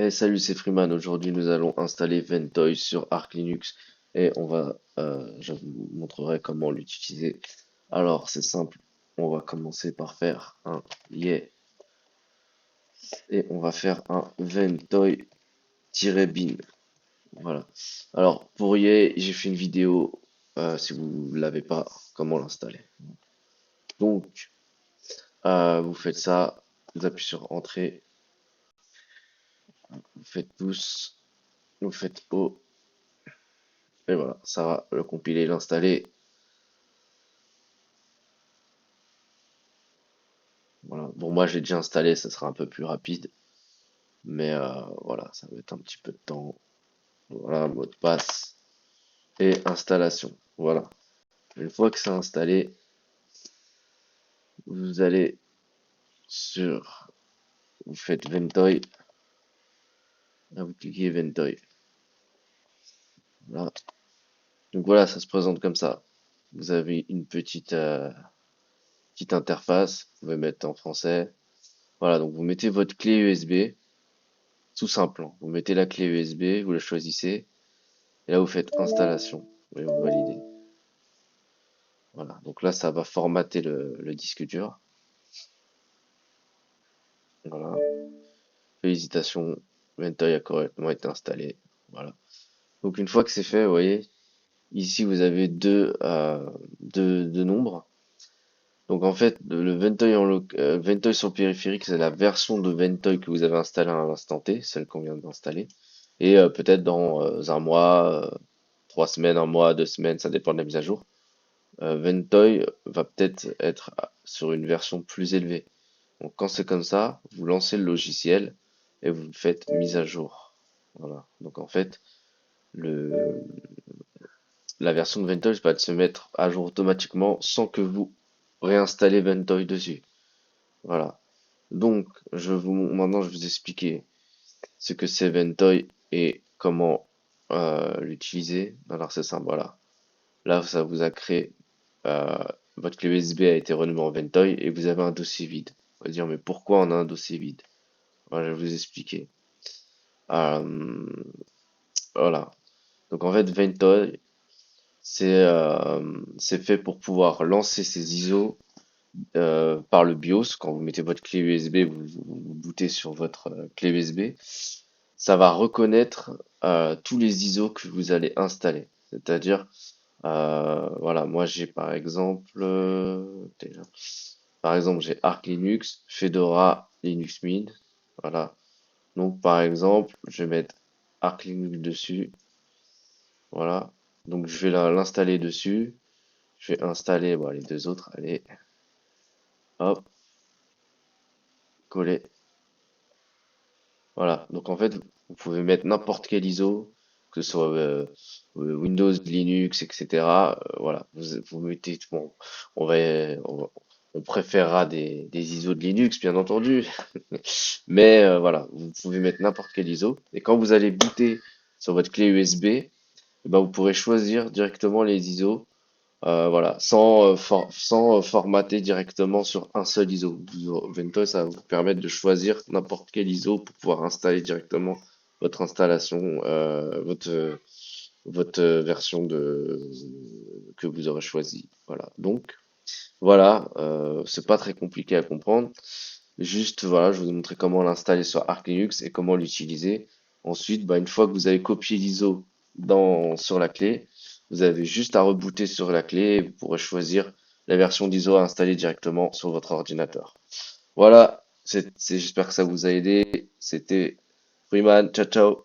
Salut, c'est Freeman. Aujourd'hui, nous allons installer Ventoy sur Arch Linux et je vous montrerai comment l'utiliser. Alors, c'est simple. On va commencer par faire un yeah et on va faire un Ventoy-bin. Voilà. Alors, pour yeah, j'ai fait une vidéo. Si vous ne l'avez pas, comment l'installer. Donc, vous faites ça. Vous appuyez sur Entrée. Vous faites pouce. Vous faites O. Et voilà, ça va le compiler, l'installer. Voilà. Bon, moi j'ai déjà installé, ça sera un peu plus rapide. Mais voilà, ça va être un petit peu de temps. Voilà, mot de passe et installation. Voilà. Une fois que c'est installé, vous allez sur, vous faites Ventoy, là vous cliquez Ventoy. Voilà. Donc voilà, ça se présente comme ça. Vous avez une petite interface, vous pouvez mettre en français. Voilà, donc vous mettez votre clé USB, tout simple, hein. Vous mettez la clé USB, vous la choisissez, et là vous faites installation, et vous validez. Voilà, donc là ça va formater le disque dur. Voilà, félicitations, Ventoy a correctement été installé. Voilà. Donc une fois que c'est fait, vous voyez, ici vous avez deux nombres. Donc en fait, le Ventoy, Ventoy sur le périphérique, c'est la version de Ventoy que vous avez installée à l'instant T, celle qu'on vient d'installer. Et peut-être dans un mois, 3 semaines, un mois, 2 semaines, ça dépend de la mise à jour. Ventoy va peut-être être sur une version plus élevée. Donc quand c'est comme ça, vous lancez le logiciel et vous faites mise à jour. Voilà. Donc en fait, le, la version de Ventoy va se mettre à jour automatiquement sans que vous réinstallez Ventoy dessus. Voilà. Donc maintenant je vais vous expliquer ce que c'est Ventoy et comment l'utiliser. Alors c'est simple, voilà. Là ça vous a créé euh, votre clé USB a été renommée en Ventoy et vous avez un dossier vide. On va dire mais pourquoi on a un dossier vide? Voilà, je vais vous expliquer. Euh, voilà. Donc en fait, Ventoy, c'est fait pour pouvoir lancer ces ISO par le BIOS. Quand vous mettez votre clé USB, vous bootez sur votre clé USB. Ça va reconnaître tous les ISO que vous allez installer. C'est-à-dire, voilà, moi j'ai par exemple, par exemple j'ai Arch Linux, Fedora, Linux Mint. Voilà. Donc par exemple, je vais mettre Arch Linux dessus. Voilà. Donc je vais l'installer dessus. Je vais installer bon, les deux autres. Allez, hop, coller. Voilà. Donc en fait, vous pouvez mettre n'importe quel ISO, que ce soit Windows, Linux, etc. Voilà. Vous mettez. Bon, on va, on préférera des ISO de Linux, bien entendu. Mais voilà, vous pouvez mettre n'importe quel ISO. Et quand vous allez booter sur votre clé USB, eh ben, vous pourrez choisir directement les ISO, voilà, sans formater directement sur un seul ISO. Ventoy, ça va vous permettre de choisir n'importe quel ISO pour pouvoir installer directement votre installation, votre version que vous aurez choisie. Voilà. Donc, voilà, c'est pas très compliqué à comprendre. Juste, voilà, je vous ai montré comment l'installer sur Arch Linux et comment l'utiliser. Ensuite, bah, une fois que vous avez copié l'ISO sur la clé, vous avez juste à rebooter sur la clé et vous pourrez choisir la version d'ISO à installer directement sur votre ordinateur. Voilà, j'espère que ça vous a aidé. C'était Freeman, ciao ciao.